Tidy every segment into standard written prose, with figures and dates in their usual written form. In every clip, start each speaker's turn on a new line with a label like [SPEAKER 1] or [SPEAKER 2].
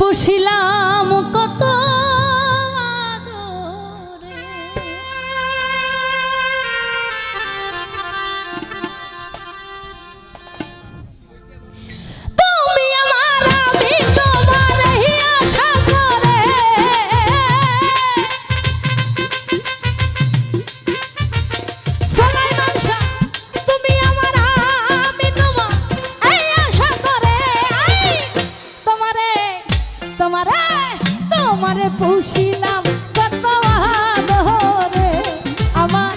[SPEAKER 1] পুষিলাম কত তোমারে পুষিলাম কত আদরে আমার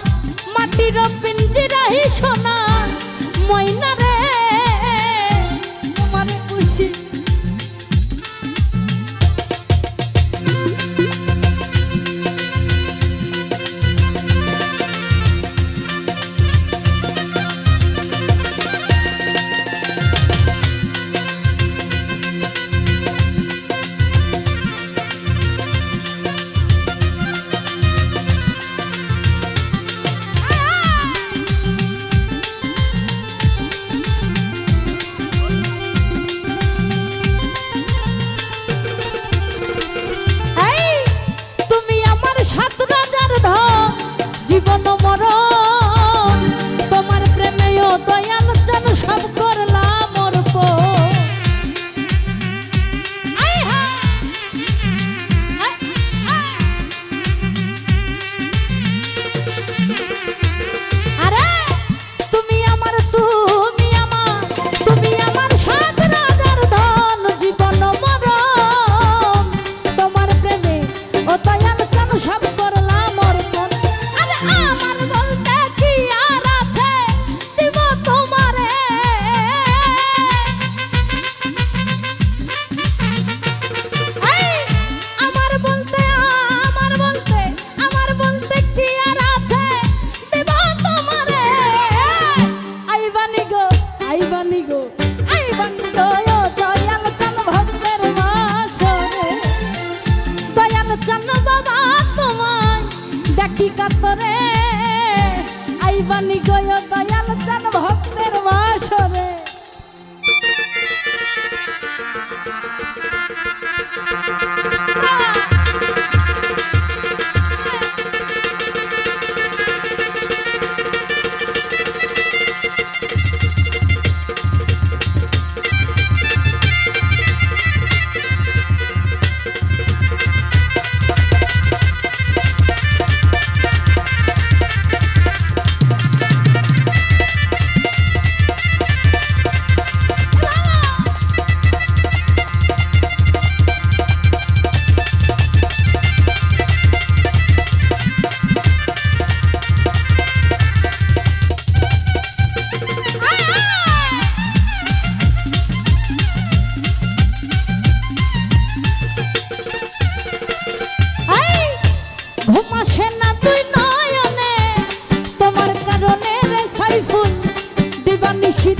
[SPEAKER 1] মাটির পিঞ্জিরাই সোনা ময়না রে তোমারে পুষি জীবন মরণ তোমার প্রেমেও দয়াল চান সব করলাম অর্পণ আরে তুমি আমার সাত রাজার ধন জীবন মরণ তোমার প্রেমে ও দয়াল চান সব করলাম অর্পণ কাতরে আইবানি গয় দয়াল চান ভক্তের বাসরে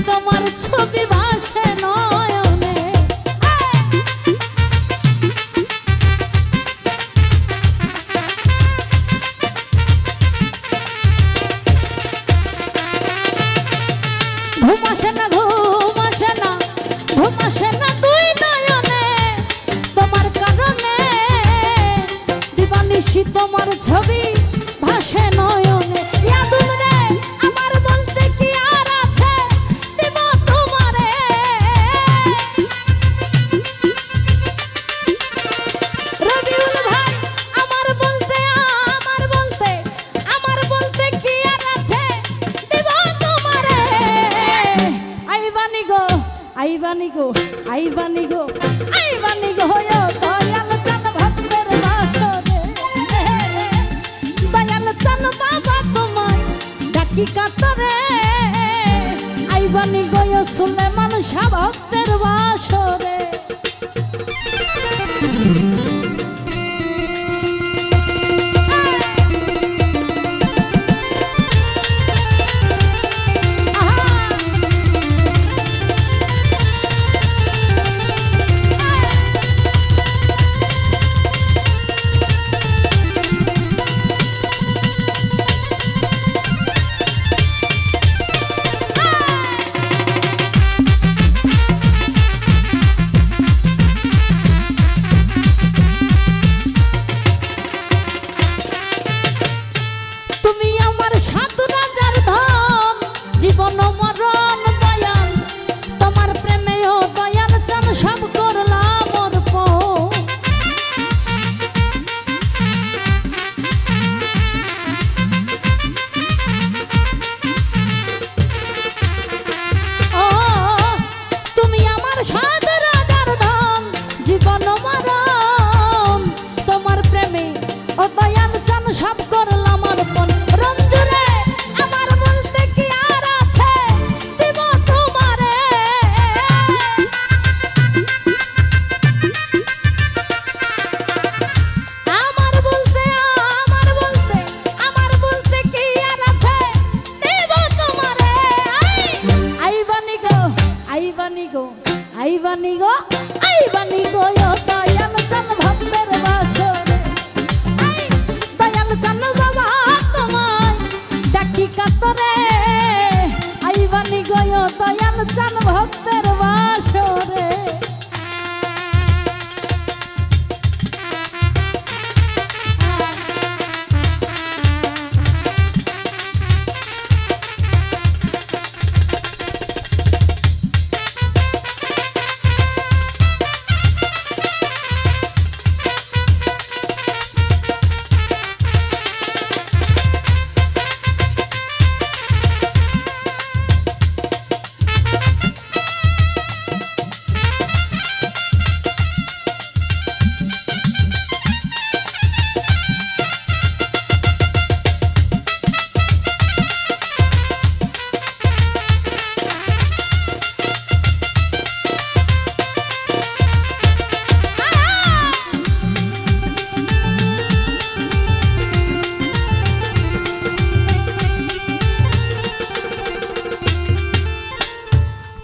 [SPEAKER 1] তোমার ছবি ভাসে নয়নে ঘুম আসে না দুই নয়নে তোমার কারণে দিবানিশি তোমার ছবি ভাসে নয়নে আইবানি গো দয়াল চান ভক্তের বাসরে দয়াল চান বাবা তোমায় ডাকি কাতরে আইবানি গো সুলেমান শাহ ভক্তের বাসরে তোমার সাত রাজার ধন জীবন মারণ তোমার প্রেমে ও দয়াল চান সব করলাম অর্পণ রঞ্জুরে আমার বলতে কি আর আছে দিব তোমারে আমার বলতে কি আর আছে দিব তোমারে আইবানি গো আইবানি গো আইবানি গো আইবানি গো ও দয়াল চান ভক্তের বাসরে দয়াল চান বাবা তোমায় ডাকি কাতরে আইবানি গো ও দয়াল চান ভক্তের বাসরে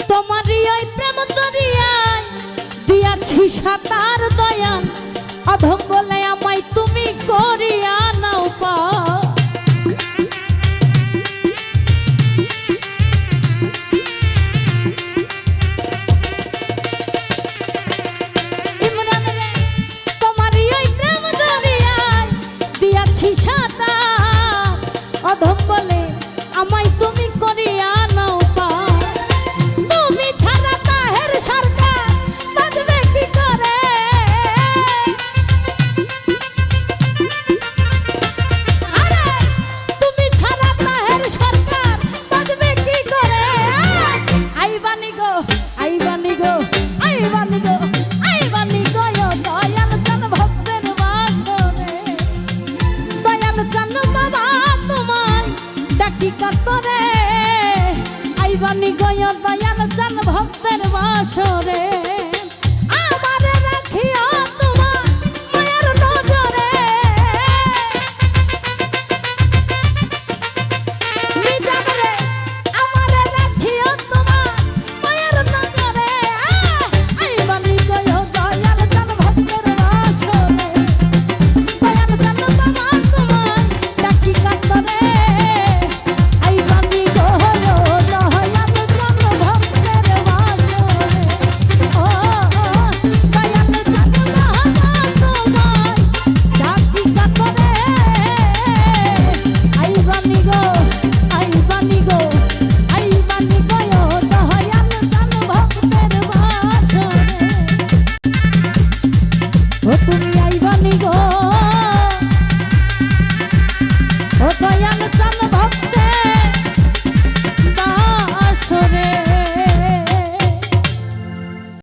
[SPEAKER 1] তোমারই ওই প্রেম দরিয়ায় দিয়াছি সাঁতার দয়াল অধম বলে আমায় তুমি কর